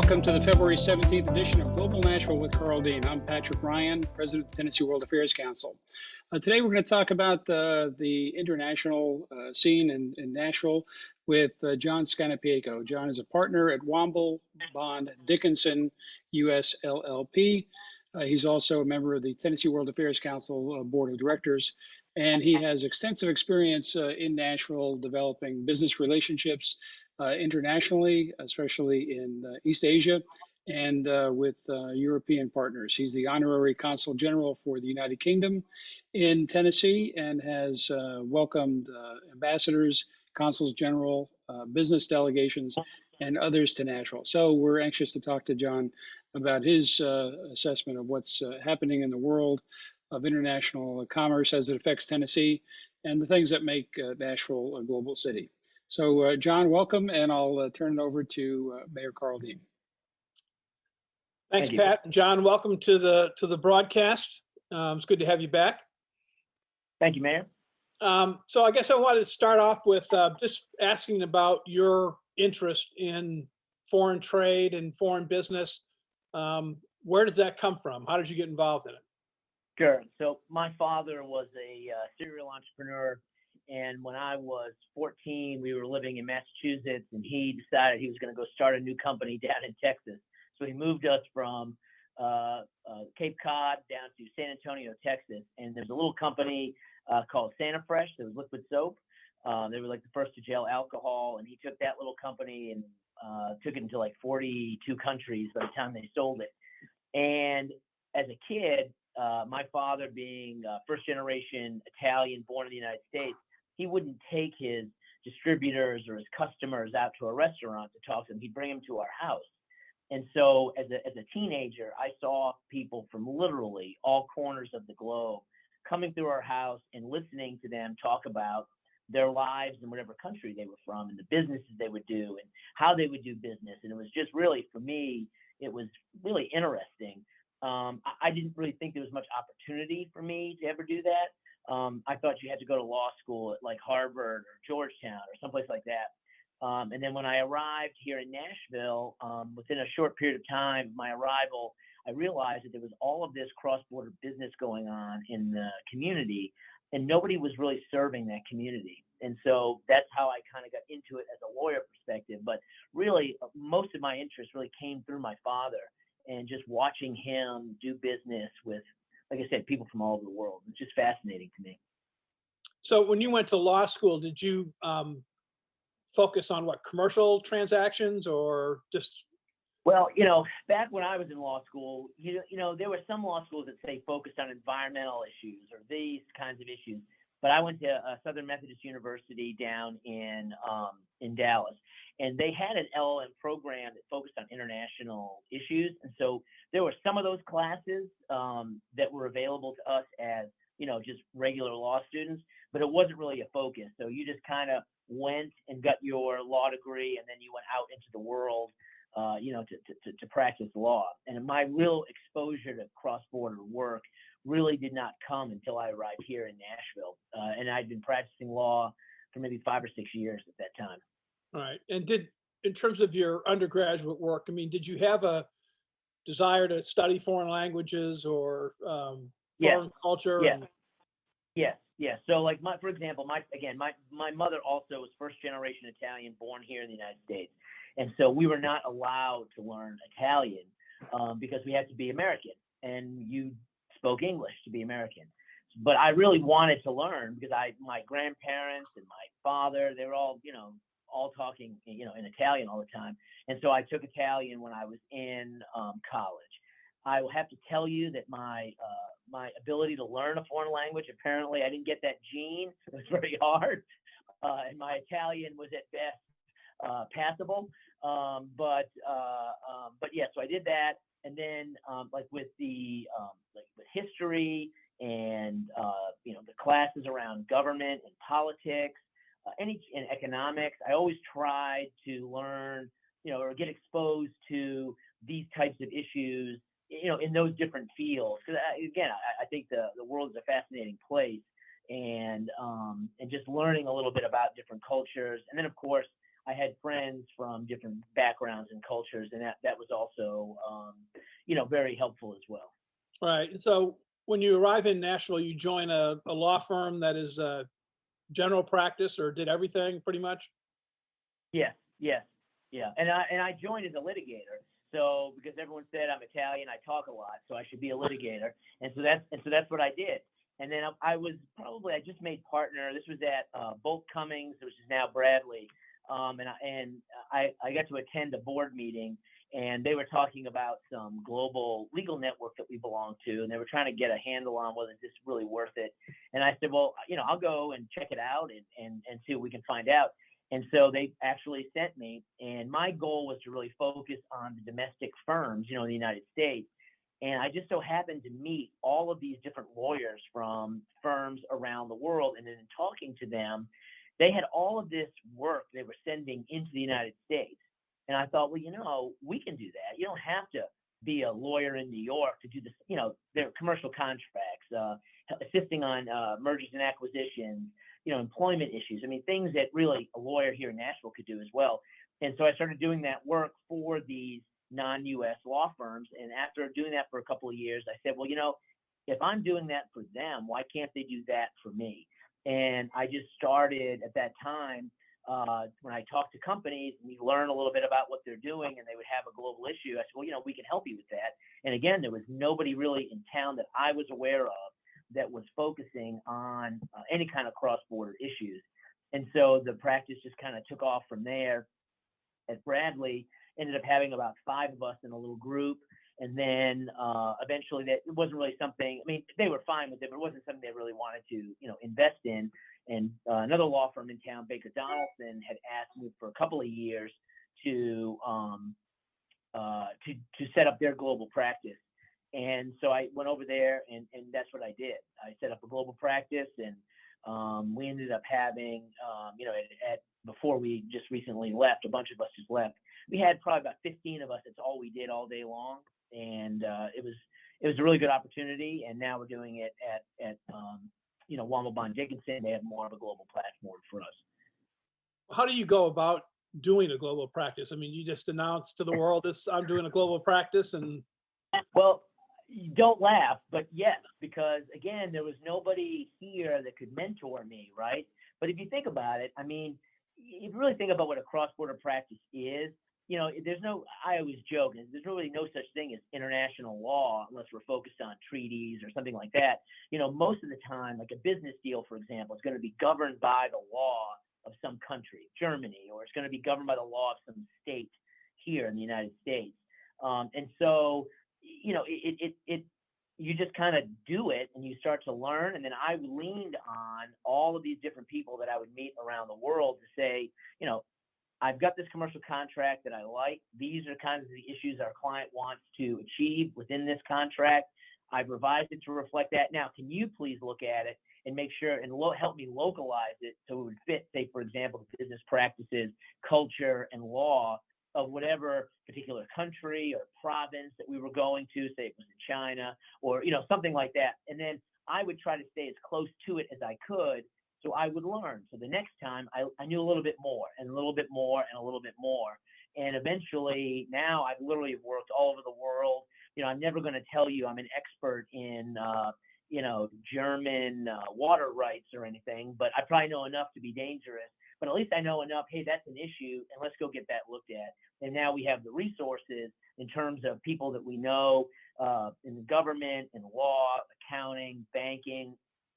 welcome to the February 17th edition of Global Nashville with Karl Dean. I'm Patrick Ryan, President of the Tennessee World Affairs Council. Today we're going to talk about the international scene in Nashville with John Scannapieco. John is a partner at Womble Bond Dickson, US LLP. He's also a member of the Tennessee World Affairs Council Board of Directors, and he has extensive experience in Nashville developing business relationships internationally, especially in East Asia and with European partners. He's the Honorary Consul General for the United Kingdom in Tennessee and has welcomed ambassadors, consuls general, business delegations, and others to Nashville. So we're anxious to talk to John about his assessment of what's happening in the world of international commerce as it affects Tennessee and the things that make Nashville a global city. So John, welcome, and I'll turn it over to Mayor Karl Dean. Thanks, Pat. And John, welcome to the broadcast. It's good to have you back. Thank you, Mayor. So I guess I wanted to start off with just asking about your interest in foreign trade and foreign business. Where does that come from? How did you get involved in it? Sure. So my father was a serial entrepreneur, and when I was 14, we were living in Massachusetts, and he decided he was going to go start a new company down in Texas. So he moved us from Cape Cod down to San Antonio, Texas, and there's a little company called Santa Fresh that was liquid soap. They were like the first to jail alcohol, and he took that little company and took it into like 42 countries by the time they sold it. And as a kid, my father being first generation Italian born in the United States, he wouldn't take his distributors or his customers out to a restaurant to talk to them. He'd bring them to our house. And so as a teenager, I saw people from literally all corners of the globe coming through our house and listening to them talk about their lives in whatever country they were from and the businesses they would do and how they would do business. And it was just really, for me, it was really interesting. I didn't really think there was much opportunity for me to ever do that. I thought you had to go to law school at like Harvard or Georgetown or someplace like that. And then when I arrived here in Nashville, within a short period of time, my arrival, I realized that there was all of this cross-border business going on in the community, and nobody was really serving that community. And so that's how I kind of got into it as a lawyer perspective. But really, most of my interest really came through my father and just watching him do business with, like I said, people from all over the world. It's just fascinating to me. So when you went to law school, did you focus on what, commercial transactions or just? Well, back when I was in law school, there were some law schools that say focused on environmental issues or these kinds of issues. But I went to Southern Methodist University down in Dallas, and they had an LLM program that focused on international issues. And so there were some of those classes that were available to us as, just regular law students, but it wasn't really a focus. So you just kind of went and got your law degree, and then you went out into the world, to practice law. And my real exposure to cross-border work really did not come until I arrived here in Nashville. And I'd been practicing law for maybe 5 or 6 years at that time. All right. And in terms of your undergraduate work, did you have a desire to study foreign languages or foreign culture? Yes. So like for example, my mother also was first generation Italian born here in the United States. And so we were not allowed to learn Italian because we had to be American, and you spoke English to be American. But I really wanted to learn because my grandparents and my father, they were all talking, in Italian all the time. And so I took Italian when I was in college. I will have to tell you that my ability to learn a foreign language, apparently I didn't get that gene. It was very hard. And my Italian was at best passable. But yeah, so I did that. And then with history and, the classes around government and politics, and economics, I always tried to learn, or get exposed to these types of issues, in those different fields. Because again, I think the world is a fascinating place, and just learning a little bit about different cultures. And then of course, I had friends from different backgrounds and cultures, and that was also, very helpful as well. Right. And so when you arrive in Nashville, you join a law firm that is general practice or did everything pretty much? Yes, yes, yeah. And I joined as a litigator. So because everyone said I'm Italian, I talk a lot, so I should be a litigator. And so that's what I did. And then I just made partner. This was at Bolt Cummings, which is now Bradley. And I got to attend a board meeting, and they were talking about some global legal network that we belong to, and they were trying to get a handle on whether this is really worth it. And I said, well, I'll go and check it out and see what we can find out. And so they actually sent me, and my goal was to really focus on the domestic firms, in the United States. And I just so happened to meet all of these different lawyers from firms around the world. And then in talking to them, they had all of this work they were sending into the United States. And I thought, well, we can do that. You don't have to be a lawyer in New York to do this. Their commercial contracts, assisting on mergers and acquisitions, employment issues. I mean, things that really a lawyer here in Nashville could do as well. And so I started doing that work for these non-U.S. law firms. And after doing that for a couple of years, I said, well, if I'm doing that for them, why can't they do that for me? And I just started at that time, when I talked to companies and you learn a little bit about what they're doing and they would have a global issue, I said, well, we can help you with that. And again, there was nobody really in town that I was aware of that was focusing on any kind of cross-border issues. And so the practice just kind of took off from there. At Bradley, ended up having about 5 of us in a little group. And then eventually that it wasn't really something, they were fine with it, but it wasn't something they really wanted to, invest in. And another law firm in town, Baker Donaldson, had asked me for a couple of years to set up their global practice. And so I went over there and that's what I did. I set up a global practice, and we ended up having, before we just recently left, a bunch of us just left. We had probably about 15 of us. That's all we did all day long. And it was a really good opportunity. And now we're doing it at Womble Bond Dickson. They have more of a global platform for us. How do you go about doing a global practice? You just announced to the world I'm doing a global practice, and well, you don't laugh, but yes, because again, there was nobody here that could mentor me, right? But if you think about it, if you really think about what a cross-border practice is, I always joke, there's really no such thing as international law unless we're focused on treaties or something like that. Most of the time, like a business deal, for example, is going to be governed by the law of some country, Germany, or it's going to be governed by the law of some state here in the United States. And so, you just kind of do it and you start to learn. And then I leaned on all of these different people that I would meet around the world to say, I've got this commercial contract that I like. These are kinds of the issues our client wants to achieve within this contract. I've revised it to reflect that. Now, can you please look at it and make sure and help me localize it so it would fit, say, for example, the business practices, culture, and law of whatever particular country or province that we were going to, say it was in China or, something like that. And then I would try to stay as close to it as I could. So I would learn. So the next time I knew a little bit more and a little bit more and a little bit more. And eventually now I've literally worked all over the world. I'm never going to tell you I'm an expert in, German water rights or anything, but I probably know enough to be dangerous. But at least I know enough, hey, that's an issue, and let's go get that looked at. And now we have the resources in terms of people that we know in the government, in law, accounting, banking,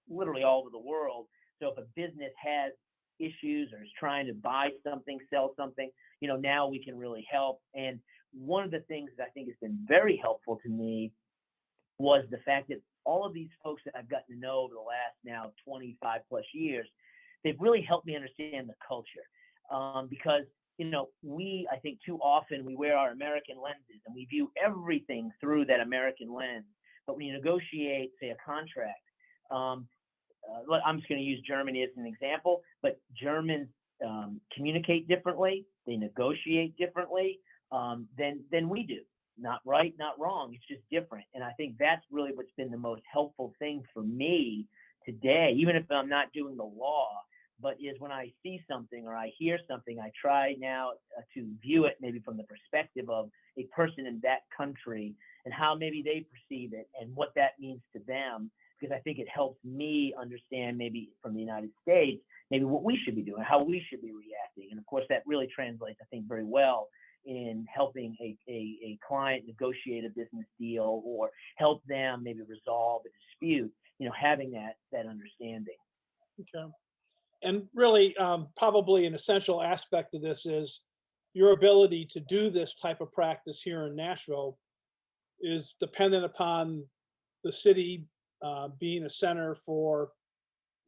literally all over the world. So if a business has issues or is trying to buy something, sell something, now we can really help. And one of the things that I think has been very helpful to me was the fact that all of these folks that I've gotten to know over the last now 25 plus years, they've really helped me understand the culture. Because, I think too often we wear our American lenses and we view everything through that American lens. But when you negotiate, say, a contract, I'm just going to use Germany as an example, but Germans communicate differently. They negotiate differently than we do. Not right, not wrong. It's just different. And I think that's really what's been the most helpful thing for me today, even if I'm not doing the law, but is when I see something or I hear something, I try now to view it maybe from the perspective of a person in that country and how maybe they perceive it and what that means to them, because I think it helps me understand maybe from the United States, maybe what we should be doing, how we should be reacting. And of course, that really translates, I think, very well in helping a client negotiate a business deal or help them maybe resolve a dispute, having that understanding. Okay. And really, probably an essential aspect of this is your ability to do this type of practice here in Nashville is dependent upon the city being a center for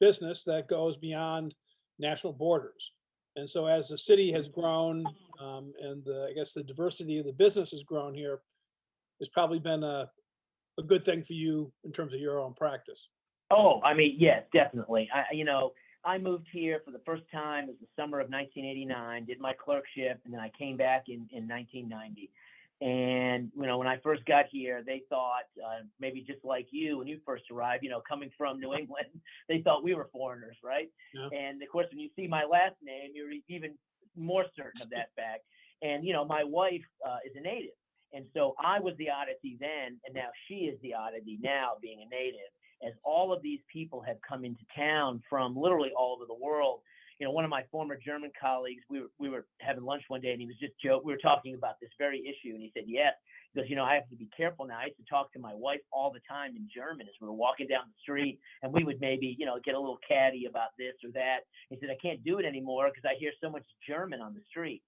business that goes beyond national borders. And so as the city has grown and I guess the diversity of the business has grown here, it's probably been a good thing for you in terms of your own practice. Oh, I mean, yes, definitely. I moved here for the first time. It was the summer of 1989, did my clerkship, and then I came back in 1990. And, when I first got here, they thought, maybe just like you, when you first arrived, coming from New England, they thought we were foreigners, right? Yeah. And of course, when you see my last name, you're even more certain of that fact. And, my wife is a native. And so I was the oddity then, and now she is the oddity now, being a native, as all of these people have come into town from literally all over the world. One of my former German colleagues, we were having lunch one day, and he was just joking. We were talking about this very issue, and he said, yes, because, I have to be careful now. I used to talk to my wife all the time in German as we were walking down the street, and we would maybe, get a little catty about this or that. He said, I can't do it anymore because I hear so much German on the street.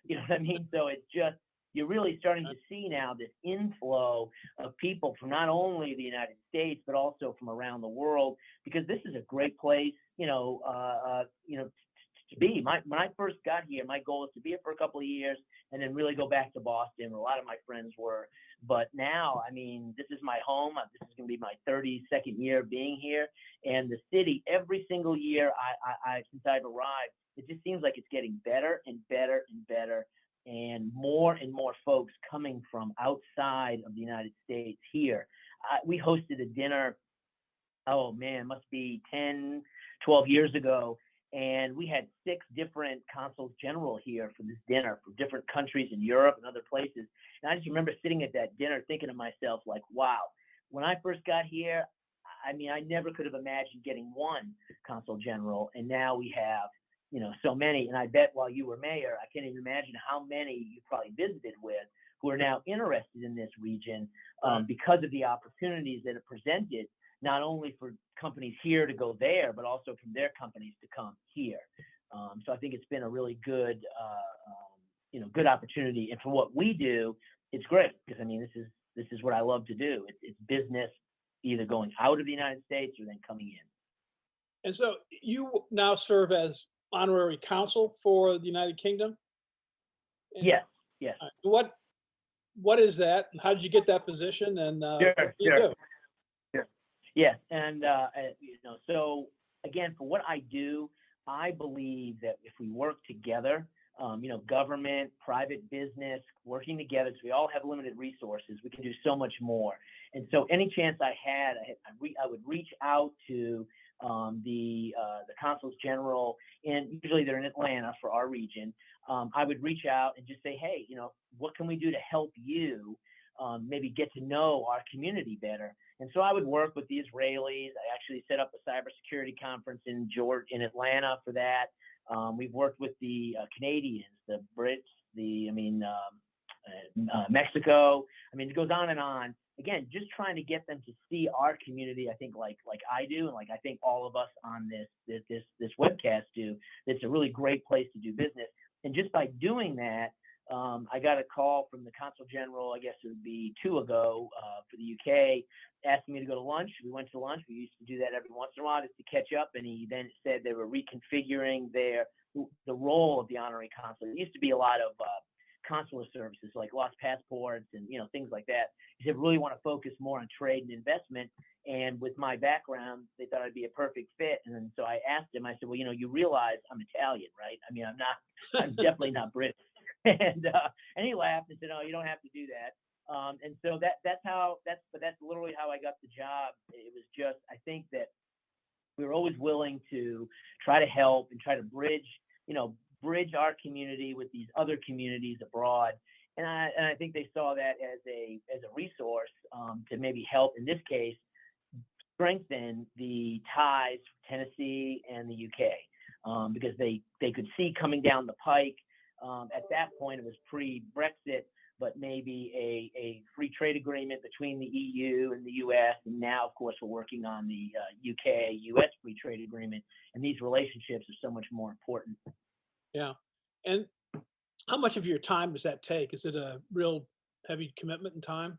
You know what I mean? So it's just, you're really starting to see now this inflow of people from not only the United States, but also from around the world, because this is a great place, to be. When I first got here, my goal was to be here for a couple of years and then really go back to Boston, where a lot of my friends were. But now, this is my home. This is going to be my 32nd year being here. And the city, every single year I since I've arrived, it just seems like it's getting better and better and better. And more folks coming from outside of the United States here. We hosted a dinner, oh man, must be 10, 12 years ago. And we had 6 different consuls general here for this dinner from different countries in Europe and other places. And I just remember sitting at that dinner thinking to myself, like, wow, when I first got here, I never could have imagined getting 1 consul general. And now we have, so many. And I bet while you were mayor, I can't even imagine how many you probably visited with who are now interested in this region because of the opportunities that it presented, not only for companies here to go there, but also from their companies to come here. So I think it's been a really good, good opportunity. And for what we do, it's great because this is what I love to do. It's business, either going out of the United States or then coming in. And so you now serve as honorary consul for the United Kingdom? And yes. What is that, and how did you get that position? And Sure. Yes, and so again, for what I do, I believe that if we work together, government, private business, working together, because we all have limited resources, we can do so much more. And so, any chance I had, I would reach out to the consuls general, and usually they're in Atlanta for our region. I would reach out and just say, hey, what can we do to help you maybe get to know our community better? And so I would work with the Israelis. I actually set up a cybersecurity conference in Atlanta for that. We've worked with the Canadians, the Brits, Mexico. It goes on and on. Again, just trying to get them to see our community. I think like I do, and like I think all of us on this webcast do. It's a really great place to do business. And just by doing that, I got a call from the consul general, I guess it would be 2 ago for the UK, asking me to go to lunch. We went to lunch. We used to do that every once in a while just to catch up. And he then said they were reconfiguring the role of the honorary consul. It used to be a lot of consular services like lost passports and things like that. He said, really want to focus more on trade and investment. And with my background, they thought I'd be a perfect fit. And then so I asked him, I said, well, you realize I'm Italian, right? I'm definitely not British. And he laughed and said, "No, you don't have to do that." And so that's literally how I got the job. It was just, I think that we were always willing to try to help and try to bridge our community with these other communities abroad. And I think they saw that as a resource to maybe help, in this case, strengthen the ties for Tennessee and the UK, because they could see coming down the pike. At that point, it was pre-Brexit, but maybe a free trade agreement between the EU and the US. And now, of course, we're working on the UK-US free trade agreement. And these relationships are so much more important. Yeah. And how much of your time does that take? Is it a real heavy commitment in time?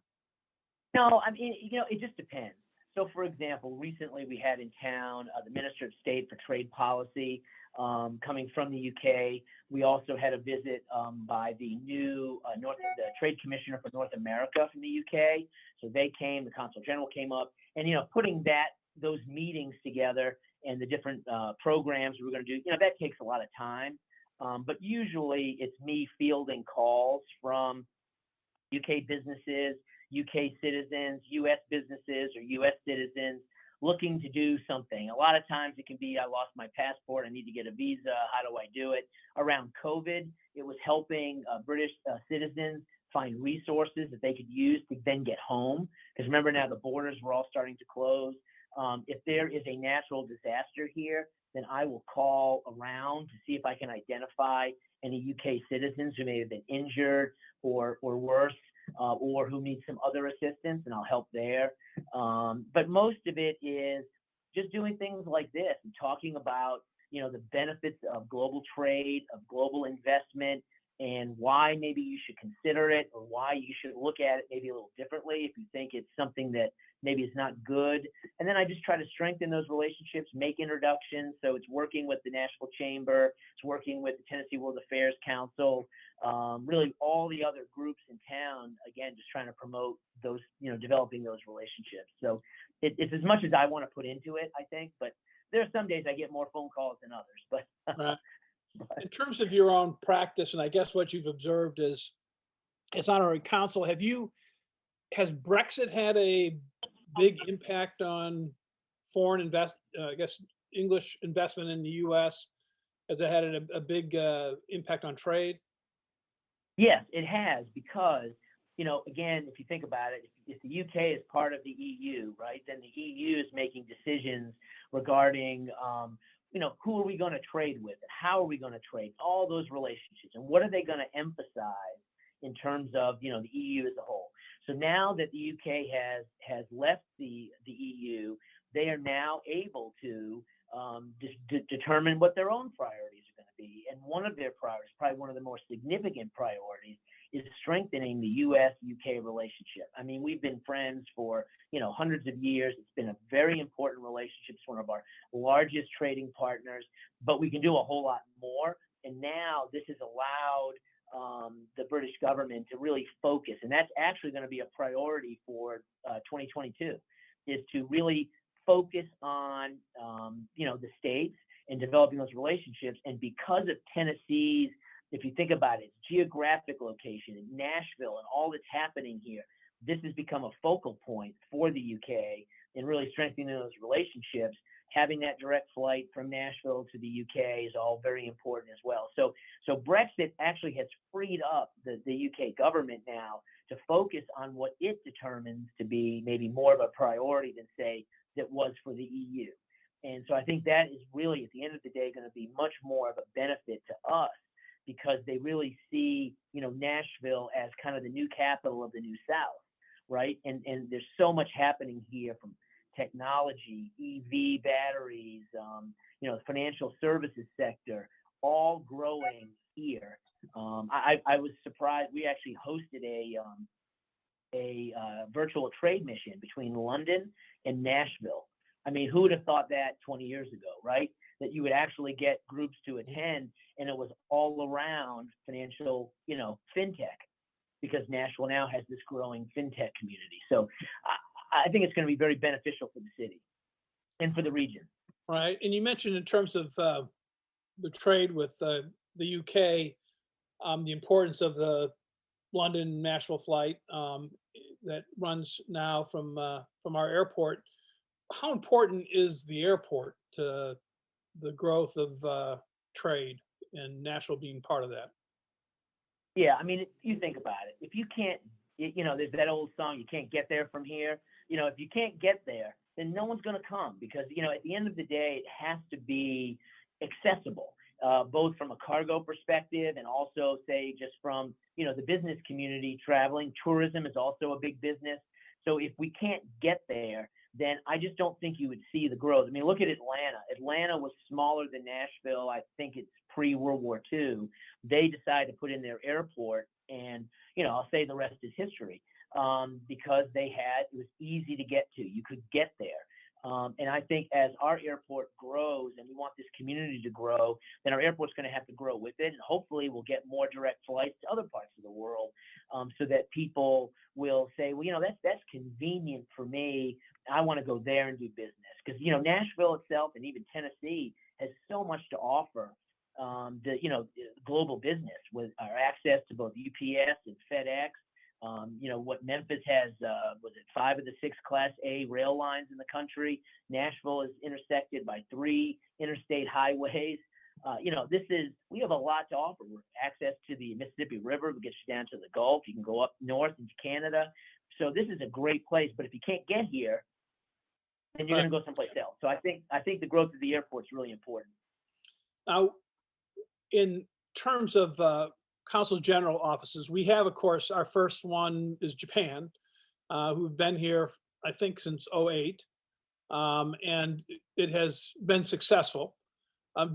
No, I mean, it just depends. So, for example, recently we had in town the Minister of State for Trade Policy coming from the UK. We also had a visit by the new the Trade Commissioner for North America from the UK. So they came, the Consul General came up, and putting those meetings together and the different programs we're going to do, that takes a lot of time. But usually it's me fielding calls from UK businesses, UK citizens, US businesses, or US citizens looking to do something. A lot of times it can be, I lost my passport, I need to get a visa, how do I do it? Around COVID, it was helping British citizens find resources that they could use to then get home. Because remember now the borders were all starting to close. If there is a natural disaster here, then I will call around to see if I can identify any UK citizens who may have been injured or worse, or who need some other assistance, and I'll help there. But most of it is just doing things like this and talking about, the benefits of global trade, of global investment, and why maybe you should consider it, or why you should look at it maybe a little differently if you think it's something that maybe is not good. And then I just try to strengthen those relationships, make introductions. So it's working with the Nashville Chamber, it's working with the Tennessee World Affairs Council, really all the other groups in town, again, just trying to promote those, developing those relationships. So it's as much as I want to put into it, I think, but there are some days I get more phone calls than others. But Right. In terms of your own practice, and I guess what you've observed is, as honorary consul, has Brexit had a big impact on foreign English investment in the U.S.? Has it had a big impact on trade? Yes, it has, because, again, if you think about it, if the UK is part of the EU, right, then the EU is making decisions regarding, who are we going to trade with, and how are we going to trade, all those relationships, and what are they going to emphasize in terms of, the EU as a whole. So now that the UK has left the EU, they are now able to determine what their own priorities are going to be. And one of their priorities, probably one of the more significant priorities, is strengthening the U.S.-UK relationship. I mean, we've been friends for, hundreds of years. It's been a very important relationship. It's one of our largest trading partners, but we can do a whole lot more. And now this has allowed the British government to really focus, and that's actually going to be a priority for 2022, is to really focus on, the states and developing those relationships. And because of Tennessee's, if you think about it, geographic location in Nashville and all that's happening here, this has become a focal point for the UK in really strengthening those relationships. Having that direct flight from Nashville to the UK is all very important as well. So Brexit actually has freed up the UK government now to focus on what it determines to be maybe more of a priority than, say, that was for the EU. And so I think that is really, at the end of the day, going to be much more of a benefit to us, because they really see, Nashville as kind of the new capital of the New South, right? And there's so much happening here, from technology, EV batteries, the financial services sector, all growing here. I was surprised. We actually hosted a virtual trade mission between London and Nashville. I mean, who would have thought that 20 years ago, right? That you would actually get groups to attend, and it was all around financial, fintech, because Nashville now has this growing fintech community. So I think it's going to be very beneficial for the city and for the region. Right. And you mentioned, in terms of the trade with the UK, the importance of the London-Nashville flight that runs now from our airport. how important is the airport to the growth of trade and Nashville being part of that? Yeah, I mean, if you think about it, if you can't, there's that old song, you can't get there from here. If you can't get there, then no one's going to come because, at the end of the day, it has to be accessible, both from a cargo perspective and also, say, just from, the business community traveling. Tourism is also a big business. So if we can't get there, then I just don't think you would see the growth. I mean, look at Atlanta. Atlanta was smaller than Nashville. I think it's pre-World War II. They decided to put in their airport, and I'll say the rest is history, because it was easy to get to. You could get there. And I think as our airport grows and we want this community to grow, then our airport's going to have to grow with it. And hopefully we'll get more direct flights to other parts of the world, so that people will say, well, that's convenient for me. I want to go there and do business. Because, Nashville itself and even Tennessee has so much to offer, global business with our access to both UPS and FedEx. What Memphis has, was it 5 of the 6 Class A rail lines in the country? Nashville is intersected by 3 interstate highways. We have a lot to offer. We're access to the Mississippi River, which gets you down to the Gulf. You can go up north into Canada. So this is a great place. But if you can't get here, then you're going to go someplace else. So I think the growth of the airport is really important. Now, in terms of consul general offices, we have, of course, our first one is Japan, who've been here, I think, since '08, and it has been successful.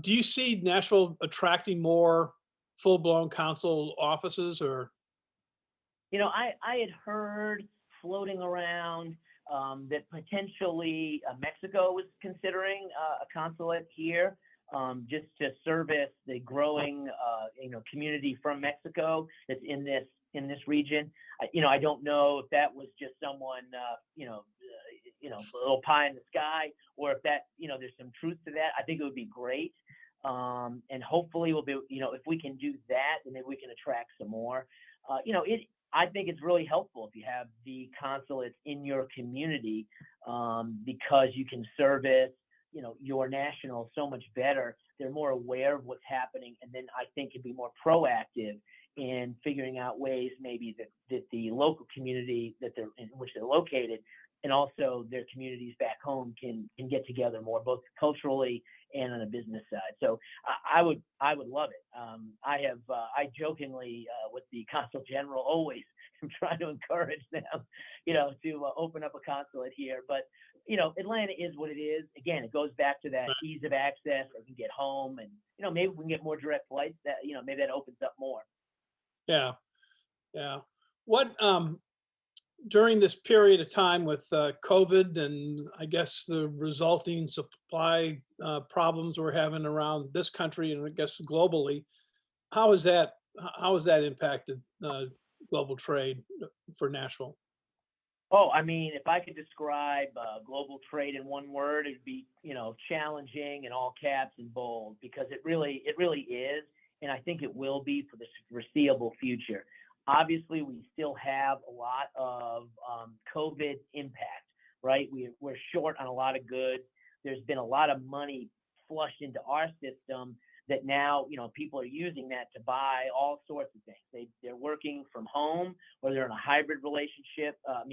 Do you see Nashville attracting more full-blown consul offices, or? I had heard floating around that potentially Mexico was considering a consulate here, just to service the growing, community from Mexico that's in this region. I don't know if that was just someone, a little pie in the sky, or if that, there's some truth to that. I think it would be great. And hopefully we'll be, if we can do that, then maybe we can attract some more. I think it's really helpful if you have the consulates in your community, because you can service, your nationals so much better. They're more aware of what's happening, and then I think can be more proactive in figuring out ways maybe that the local community in which they're located, and also their communities back home can get together more, both culturally and on a business side. So I would love it. I jokingly, with the consul general, always am trying to encourage them, to open up a consulate here. But Atlanta is what it is. Again, it goes back to that ease of access, or can get home, and maybe we can get more direct flights. That maybe that opens up more. Yeah, yeah. What during this period of time with COVID and I guess the resulting supply problems we're having around this country and I guess globally, how has that impacted global trade for Nashville? Oh, I mean, if I could describe global trade in one word, it'd be, challenging in all caps and bold, because it really is, and I think it will be for the foreseeable future. Obviously, we still have a lot of COVID impact, right? We're short on a lot of goods. There's been a lot of money flushed into our system that now, people are using that to buy all sorts of things. They're working from home, or they're in a hybrid relationship, a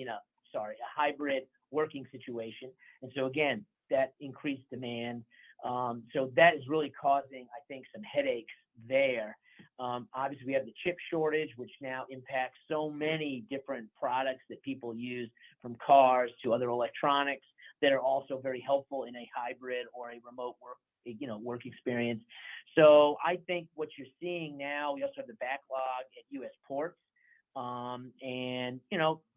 hybrid working situation. And so again, that increased demand. So that is really causing, I think, some headaches there. Obviously, we have the chip shortage, which now impacts so many different products that people use, from cars to other electronics, that are also very helpful in a hybrid or a remote work experience. So I think what you're seeing now, we also have the backlog at U.S. ports, and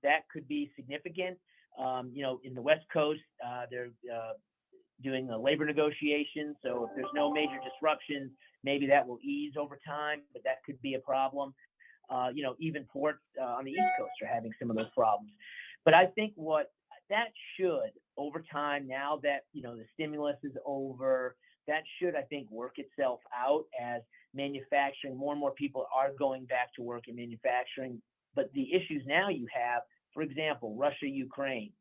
that could be significant. In the West Coast, they're doing the labor negotiations. So if there's no major disruptions, maybe that will ease over time, but that could be a problem. Even ports on the East Coast are having some of those problems. But I think what that should, over time, now that, the stimulus is over, that should, I think, work itself out as manufacturing, more and more people are going back to work in manufacturing. But the issues now you have, for example, Russia, Ukraine,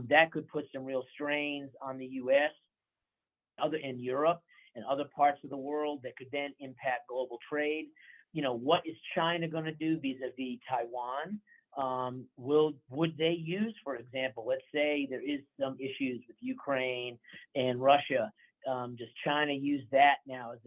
That could put some real strains on the U.S., in Europe and other parts of the world that could then impact global trade. What is China going to do vis-a-vis Taiwan? Would they use, for example, let's say there is some issues with Ukraine and Russia. Does China use that now as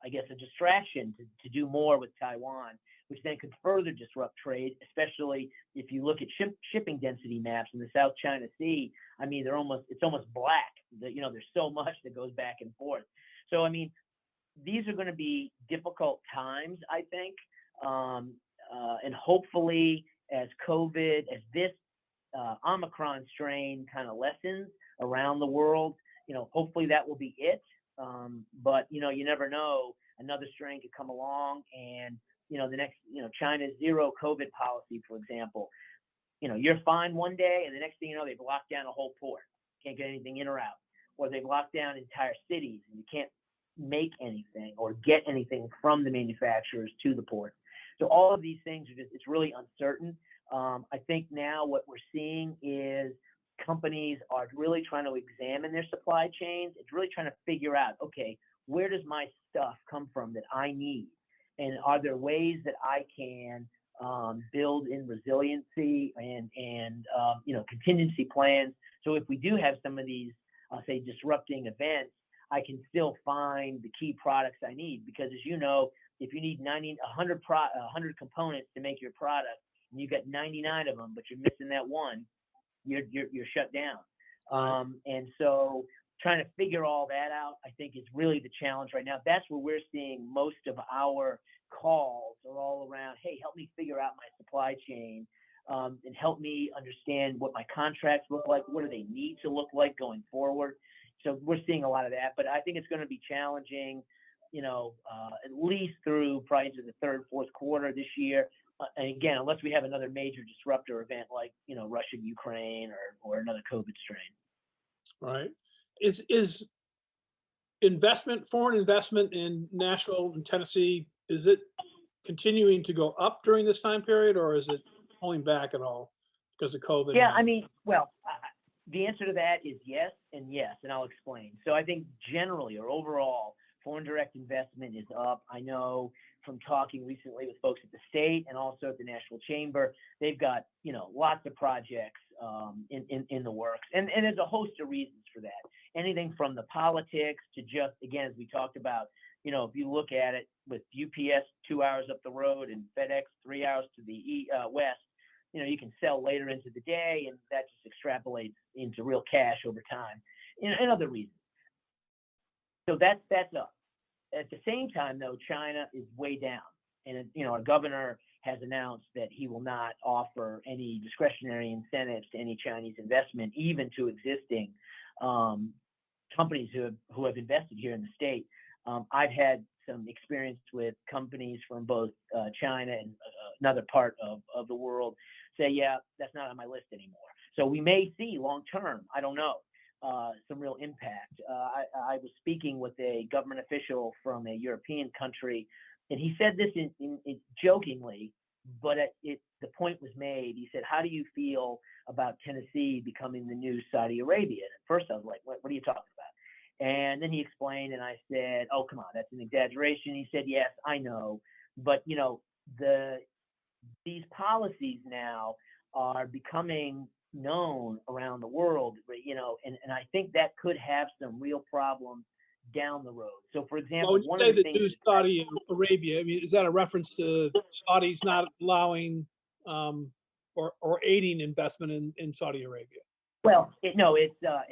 a distraction to do more with Taiwan, which then could further disrupt trade, especially if you look at shipping density maps in the South China Sea. I mean, it's almost black. There's so much that goes back and forth. So, I mean, these are going to be difficult times, I think. And hopefully as this Omicron strain kind of lessens around the world, hopefully that will be it. But, you never know, another strain could come along and, the next, China's zero COVID policy, for example, you're fine one day and the next thing you know, they've locked down a whole port. Can't get anything in or out. Or they've locked down entire cities and you can't make anything or get anything from the manufacturers to the port. So all of these things it's really uncertain. I think now what we're seeing is companies are really trying to examine their supply chains. It's really trying to figure out, okay, where does my stuff come from that I need? And are there ways that I can build in resiliency and contingency plans? So if we do have some of these, I'll say, disrupting events, I can still find the key products I need. Because as you know, if you need 100 components to make your product, and you got 99 of them, but you're missing that one, you're shut down. And so trying to figure all that out, I think, is really the challenge right now. That's where we're seeing most of our calls are all around, hey, help me figure out my supply chain and help me understand what my contracts look like. What do they need to look like going forward? So we're seeing a lot of that, but I think it's going to be challenging, at least through probably into the third, fourth quarter this year. And again, unless we have another major disruptor event like, Russia, Ukraine, or another COVID strain. Right. Is foreign investment in Nashville and Tennessee, is it continuing to go up during this time period, or is it pulling back at all because of COVID? Yeah, I mean, well, the answer to that is yes, and I'll explain. So I think generally or overall, foreign direct investment is up. I know from talking recently with folks at the state and also at the National Chamber, they've got, lots of projects in the works. And there's a host of reasons for that. Anything from the politics to just, again, as we talked about, if you look at it with UPS 2 hours up the road and FedEx 3 hours to the west, you can sell later into the day, and that just extrapolates into real cash over time and other reasons. So that's up. At the same time, though, China is way down. And, our governor has announced that he will not offer any discretionary incentives to any Chinese investment, even to existing companies who have invested here in the state. I've had some experience with companies from both China and another part of the world say, yeah, that's not on my list anymore. So we may see long term, I don't know, some real impact. I was speaking with a government official from a European country, and he said this in jokingly, but the point was made. He said, how do you feel about Tennessee becoming the new Saudi Arabia? And at first I was like, what are you talking about? And then he explained, and I said, oh, come on, that's an exaggeration. He said, yes, I know. But, these policies now are becoming known around the world, and I think that could have some real problems down the road. So, for example, when you one say of the the things new Saudi Arabia, I mean, is that a reference to Saudis not allowing or aiding investment in Saudi Arabia? Well, it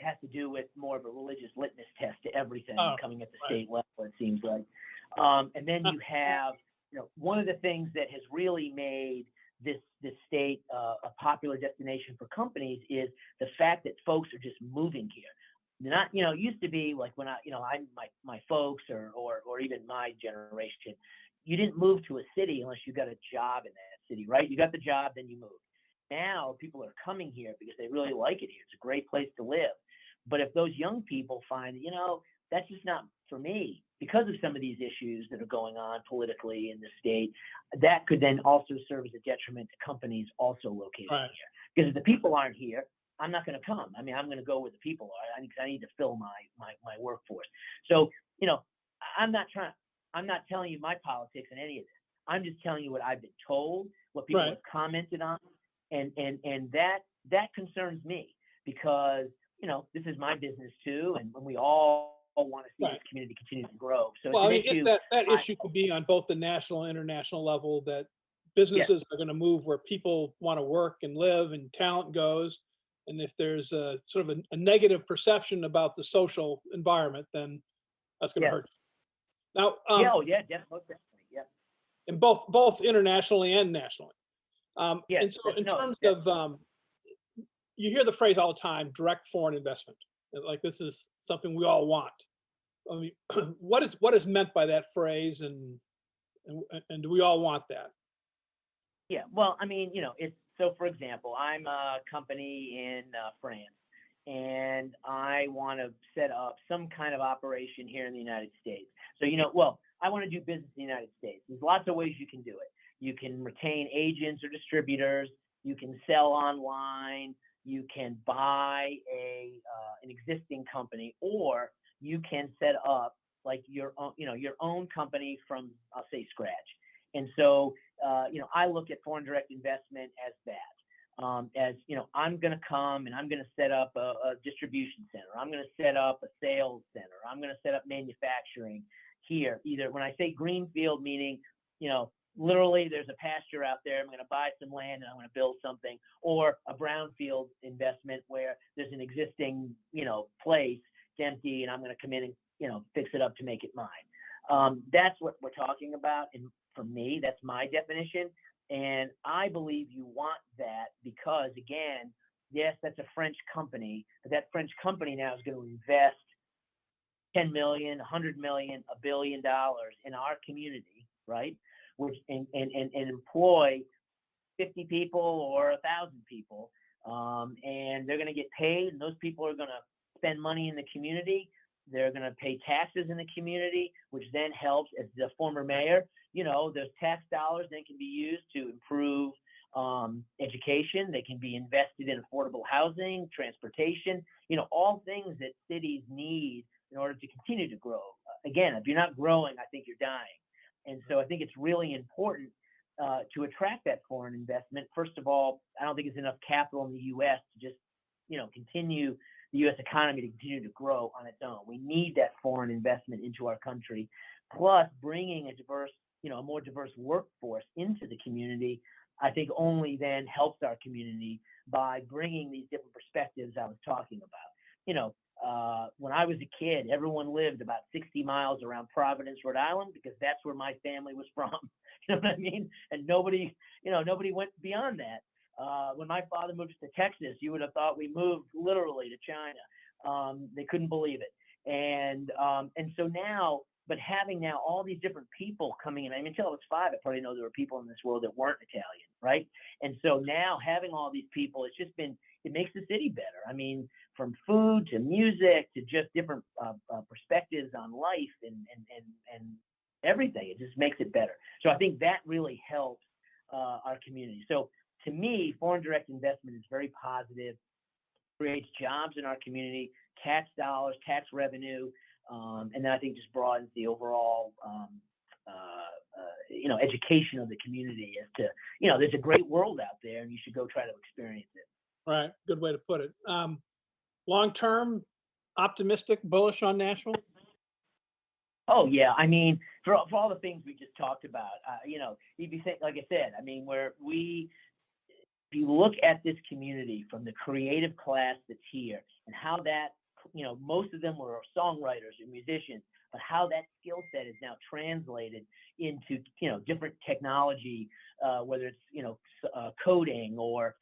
has to do with more of a religious litmus test to everything coming at the state level, it seems like. And then you have, one of the things that has really made this state a popular destination for companies is the fact that folks are just moving here. They're not, it used to be like when my folks or even my generation, you didn't move to a city unless you got a job in that city, right? You got the job, then you moved. Now people are coming here because they really like it here. It's a great place to live. But if those young people find, that's just not for me because of some of these issues that are going on politically in the state. That could then also serve as a detriment to companies also located Right. here. Because if the people aren't here, I'm not going to come. I mean, I'm going to go where the people are. I need to fill my workforce. So, you know, I'm not telling you my politics in any of this. I'm just telling you what I've been told, what people Right. have commented on, and that concerns me because, you know, this is my business too, and we all want to see Right. this community continue to grow. So Well, it's I an mean, issue. that issue could be on both the national and international level, that businesses are going to move where people want to work and live and talent goes. And if there's a sort of a negative perception about the social environment, then that's going to hurt you. Now, Definitely. Yeah. and both internationally and nationally. And so in terms of, you hear the phrase all the time, direct foreign investment. Like this is something we all want. I mean, what is meant by that phrase, and do we all want that? Yeah, well, I mean, you know, so for example, I'm a company in France, and I want to set up some kind of operation here in the United States. So, you know, well, I want to do business in the United States. There's lots of ways you can do it. You can retain agents or distributors. You can sell online. You can buy an existing company, or you can set up like your own company from, I'll say, scratch. And so, you know, I look at foreign direct investment as that. As, you know, I'm going to come and I'm going to set up a distribution center. I'm going to set up a sales center. I'm going to set up manufacturing here. Either when I say greenfield, meaning, you know, literally there's a pasture out there. I'm going to buy some land and I'm going to build something, or a brownfield investment where there's an existing, you know, place it's empty and I'm going to come in and, you know, fix it up to make it mine. That's what we're talking about. And for me, that's my definition. And I believe you want that because, again, yes, that's a French company, but that French company now is going to invest 10 million, 100 million, $1 billion in our community, right? Which and employ 50 people or 1,000 people, and they're going to get paid, and those people are going to spend money in the community. They're going to pay taxes in the community, which then helps, as the former mayor, you know, those tax dollars then can be used to improve education. They can be invested in affordable housing, transportation, you know, all things that cities need in order to continue to grow. Again, if you're not growing, I think you're dying. And so I think it's really important to attract that foreign investment. First of all, I don't think there's enough capital in the U.S. to just, you know, continue the U.S. economy to continue to grow on its own. We need that foreign investment into our country, plus bringing a diverse, you know, a more diverse workforce into the community. I think only then helps our community by bringing these different perspectives I was talking about. You know, when I was a kid, everyone lived about 60 miles around Providence, Rhode Island, because that's where my family was from. You know what I mean? And nobody went beyond that. When my father moved to Texas, you would have thought we moved literally to China. They couldn't believe it. And so now, but having now all these different people coming in, I mean, until I was 5, I probably know there were people in this world that weren't Italian, right? And so now having all these people, it makes the city better. I mean, from food to music to just different perspectives on life and everything, it just makes it better. So I think that really helps our community. So to me, foreign direct investment is very positive, creates jobs in our community, tax dollars, tax revenue, and then I think just broadens the overall, you know, education of the community as to, you know, there's a great world out there and you should go try to experience it. Right. Good way to put it. Long-term, optimistic, bullish on Nashville? Oh yeah, I mean, for all the things we just talked about, you know, if you think, like I said, I mean, if you look at this community from the creative class that's here and how that, you know, most of them were songwriters and musicians, but how that skill set is now translated into, you know, different technology, whether it's, you know, coding or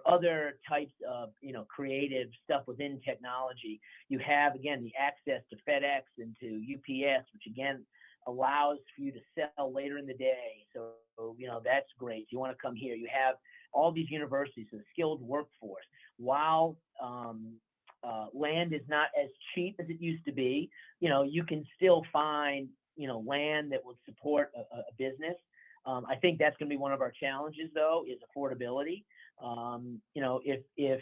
other types of, you know, creative stuff within technology. You have, again, the access to FedEx and to UPS, which again allows for you to sell later in the day. So, you know, that's great. You want to come here. You have all these universities, a skilled workforce, while land is not as cheap as it used to be. You can still find, land that would support a business. I think that's going to be one of our challenges, though, is affordability. If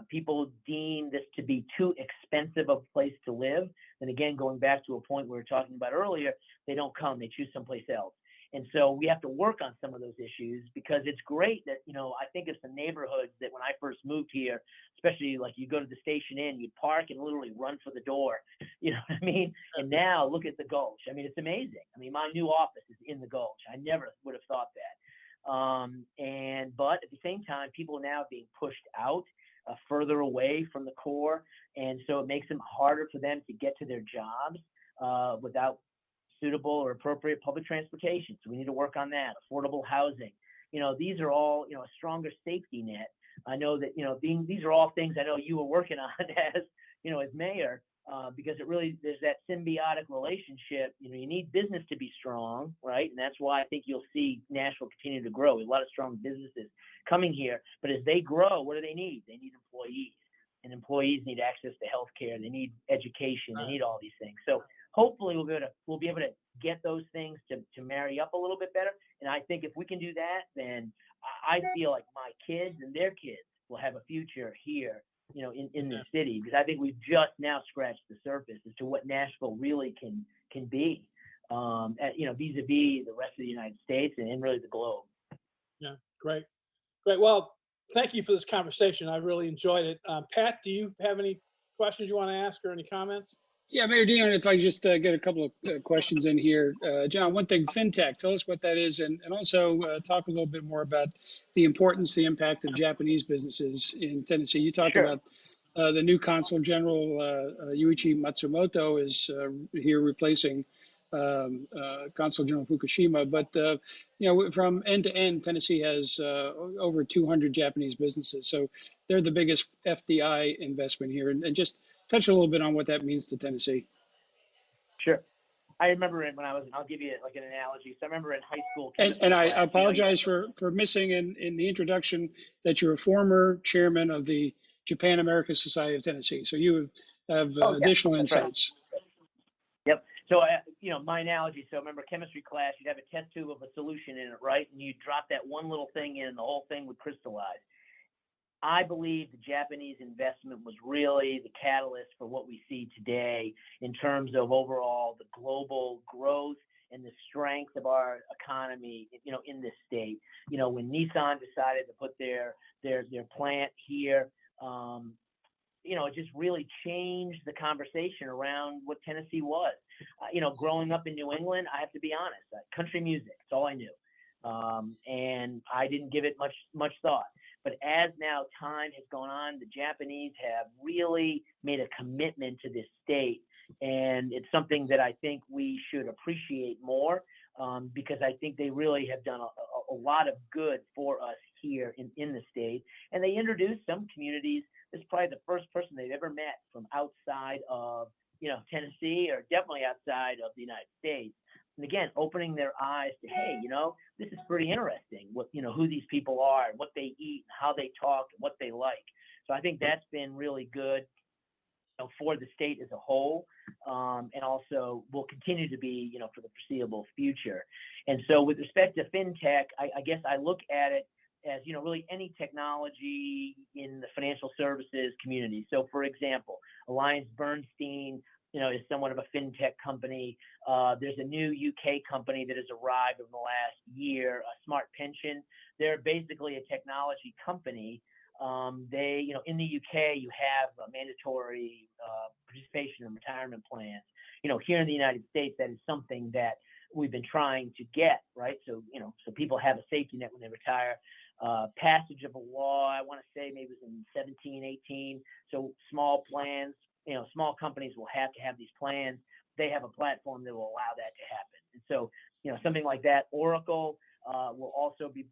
people deem this to be too expensive of a place to live, then again, going back to a point we were talking about earlier, they don't come, they choose someplace else. And so we have to work on some of those issues, because it's great that, I think of some neighborhoods that when I first moved here, especially like you go to the Station Inn, you'd park and literally run for the door. You know what I mean? And now look at the Gulch. I mean, it's amazing. I mean, my new office is in the Gulch. I never would have thought that. But at the same time, people are now being pushed out further away from the core. And so it makes it harder for them to get to their jobs without suitable or appropriate public transportation. So we need to work on that. Affordable housing. These are all, a stronger safety net. I know that, these are all things I know you were working on as mayor, because there's that symbiotic relationship. You need business to be strong, right? And that's why I think you'll see Nashville continue to grow. A lot of strong businesses coming here, but as they grow, what do they need? They need employees, and employees need access to healthcare. They need education. They need all these things. So hopefully we'll be able to get those things to marry up a little bit better. And I think if we can do that, then I feel like my kids and their kids will have a future here, in the city, because I think we've just now scratched the surface as to what Nashville really can be, vis-a-vis the rest of the United States and really the globe. Yeah, great. Well, thank you for this conversation. I really enjoyed it. Pat, do you have any questions you want to ask or any comments? Yeah, Mayor Dean, if I just get a couple of questions in here. John, one thing, fintech, tell us what that is, and also talk a little bit more about the importance, the impact of Japanese businesses in Tennessee. You talked Sure. about the new Consul General, Yuichi Matsumoto, is here replacing Consul General Fukushima. But, from end to end, Tennessee has over 200 Japanese businesses. So they're the biggest FDI investment here. And just touch a little bit on what that means to Tennessee. Sure. I remember when I'll give you like an analogy. So I remember in high school. And I apologize for missing in the introduction that you're a former chairman of the Japan American Society of Tennessee. So you have additional insights. Right. Yep. So, my analogy, so remember chemistry class, you'd have a test tube of a solution in it, right? And you drop that one little thing in and the whole thing would crystallize. I believe the Japanese investment was really the catalyst for what we see today in terms of overall the global growth and the strength of our economy, in this state. When Nissan decided to put their plant here, it just really changed the conversation around what Tennessee was. Growing up in New England, I have to be honest, country music, that's all I knew. And I didn't give it much thought. But as now time has gone on, the Japanese have really made a commitment to this state. And it's something that I think we should appreciate more, because I think they really have done a lot of good for us here in the state. And they introduced some communities. This is probably the first person they've ever met from outside of, Tennessee, or definitely outside of the United States. And again, opening their eyes to, hey, this is pretty interesting, who these people are and what they eat and how they talk and what they like. So I think that's been really good for the state as a whole, and also will continue to be, for the foreseeable future. And so with respect to fintech, I guess I look at it as, really any technology in the financial services community. So for example, Alliance Bernstein, is somewhat of a fintech company. There's a new UK company that has arrived over the last year, a Smart Pension. They're basically a technology company. They, in the UK, you have a mandatory participation in retirement plans. Here in the United States, that is something that we've been trying to get, right? So, so people have a safety net when they retire. Passage of a law, I want to say maybe it was in 17, 18. So small plans, small companies will have to have these plans. They have a platform that will allow that to happen. And so, something like that. Oracle will also be,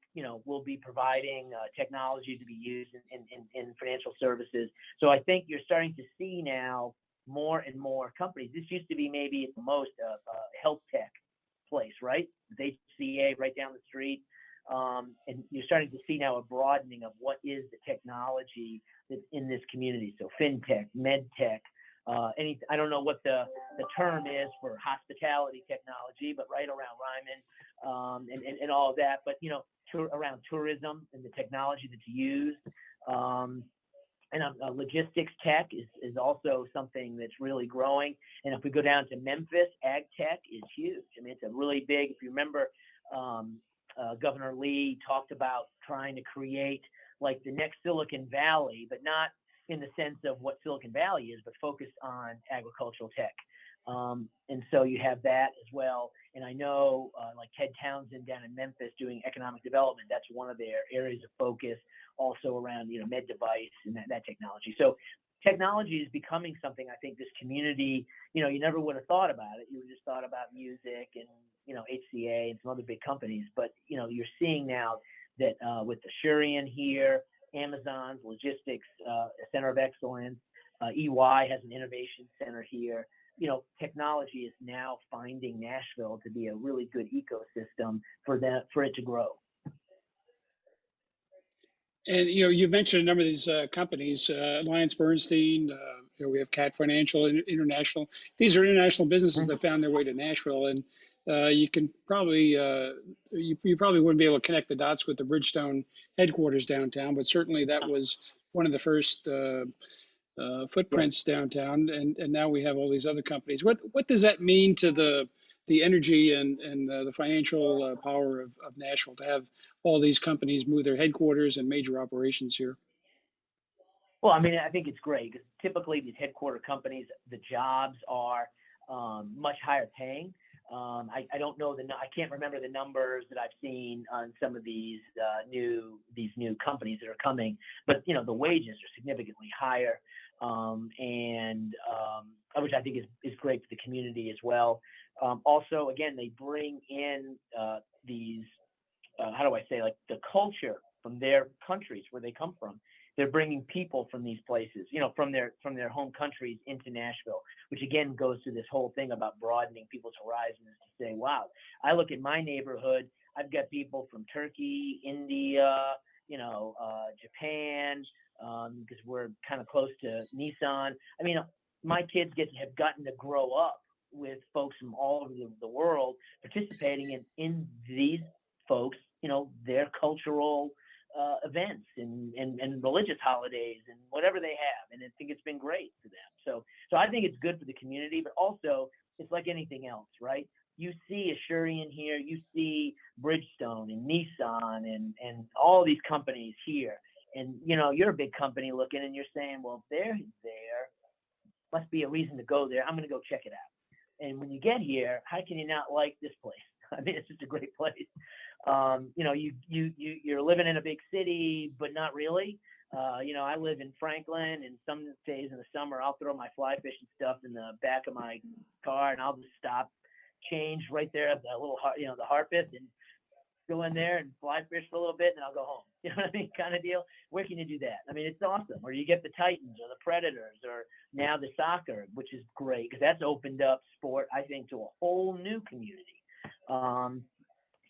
will be providing technology to be used in financial services. So I think you're starting to see now more and more companies. This used to be maybe at the most a health tech place, right? The HCA right down the street. And you're starting to see now a broadening of what is the technology that's in this community. So fintech, medtech, I don't know what the term is for hospitality technology, but right around Ryman, and all of that. But, around tourism and the technology that's used. And logistics tech is also something that's really growing. And if we go down to Memphis, ag tech is huge. I mean, it's a really big, if you remember, Governor Lee talked about trying to create like the next Silicon Valley, but not in the sense of what Silicon Valley is, but focused on agricultural tech. And so you have that as well. And I know like Ted Townsend down in Memphis doing economic development, that's one of their areas of focus, also around, med device and that technology. So technology is becoming something, I think this community, you never would have thought about it. You would just thought about music and, HCA and some other big companies. But, you're seeing now that with the Shurian here, Amazon's logistics center of excellence, EY has an innovation center here. Technology is now finding Nashville to be a really good ecosystem for it to grow. And you mentioned a number of these companies, Alliance Bernstein. We have Cat Financial International. These are international businesses that found their way to Nashville, and you can probably you probably wouldn't be able to connect the dots with the Bridgestone headquarters downtown, but certainly that was one of the first footprints downtown, and now we have all these other companies. What does that mean to the energy and the financial power of Nashville to have all these companies move their headquarters and major operations here? Well, I mean, I think it's great because typically these headquarter companies, the jobs are much higher paying. I don't know I can't remember the numbers that I've seen on some of these new companies that are coming, but the wages are significantly higher, and which I think is great for the community as well. Also, again, they bring in these how do I say, like the culture from their countries where they come from. They're bringing people from these places, from their home countries into Nashville, which again goes to this whole thing about broadening people's horizons to say, wow, I look at my neighborhood, I've got people from Turkey, India, Japan, because we're kind of close to Nissan. I mean, my kids have gotten to grow up with folks from all over the world participating in these folks, their cultural events and religious holidays and whatever they have. And I think it's been great for them. So I think it's good for the community, but also it's like anything else, right? You see Shurian here, you see Bridgestone and Nissan and all these companies here. And, you're a big company looking and you're saying, well, if they're there, must be a reason to go there. I'm going to go check it out. And when you get here, how can you not like this place? I mean, it's just a great place. You're living in a big city, but not really. I live in Franklin, and some days in the summer, I'll throw my fly fishing stuff in the back of my car, and I'll just stop, change right there at the little, the Harpeth, and go in there and fly fish for a little bit, and I'll go home. You know what I mean? Kind of deal. Where can you do that? I mean, it's awesome. Or you get the Titans or the Predators, or now the soccer, which is great because that's opened up sport, I think, to a whole new community.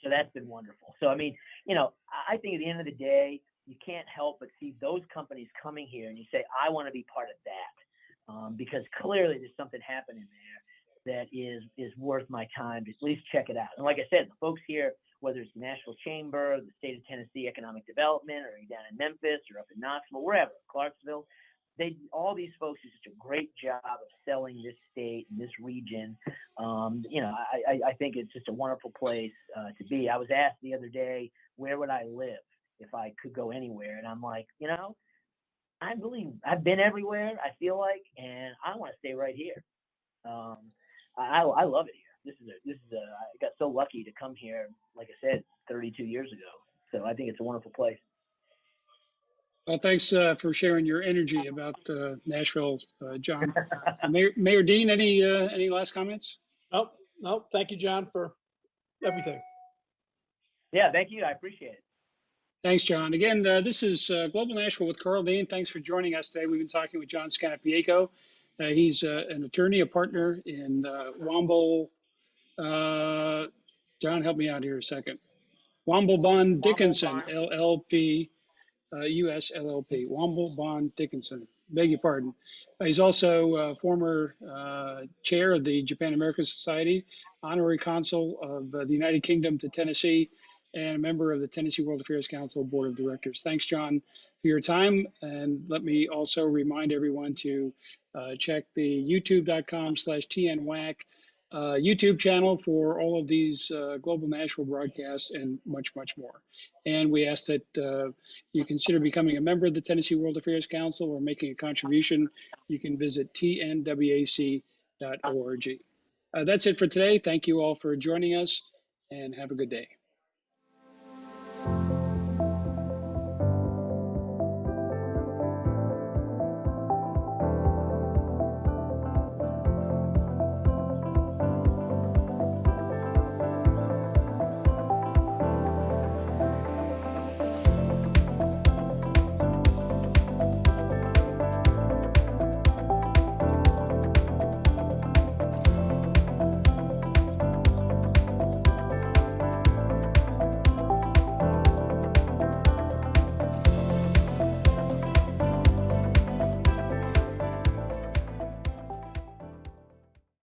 So that's been wonderful. So, I mean, I think at the end of the day, you can't help but see those companies coming here and you say, I want to be part of that, because clearly there's something happening there that is worth my time to at least check it out. And like I said, the folks here, whether it's the Nashville Chamber, the State of Tennessee Economic Development, or down in Memphis or up in Knoxville, wherever, Clarksville, all these folks do such a great job of selling this state and this region. I think it's just a wonderful place to be. I was asked the other day, where would I live if I could go anywhere? And I'm like, I've been everywhere, I feel like, and I want to stay right here. I love it here. I got so lucky to come here, like I said, 32 years ago. So I think it's a wonderful place. Well, thanks for sharing your energy about Nashville, John. Mayor Dean, any last comments? Nope. Thank you, John, for everything. Yeah, thank you. I appreciate it. Thanks, John. Again, this is Global Nashville with Karl Dean. Thanks for joining us today. We've been talking with John Scannapieco. He's an attorney, a partner in Womble. John, help me out here a second. Womble Bond Dickinson, Bond. LLP, US LLP, Womble Bond Dickinson. Beg your pardon. He's also former chair of the Japan American Society, honorary consul of the United Kingdom to Tennessee, and a member of the Tennessee World Affairs Council Board of Directors. Thanks, John, for your time. And let me also remind everyone to check the youtube.com/TNWAC YouTube channel for all of these Global Nashville broadcasts and much, much more. And we ask that you consider becoming a member of the Tennessee World Affairs Council or making a contribution. You can visit tnwac.org. That's it for today. Thank you all for joining us and have a good day.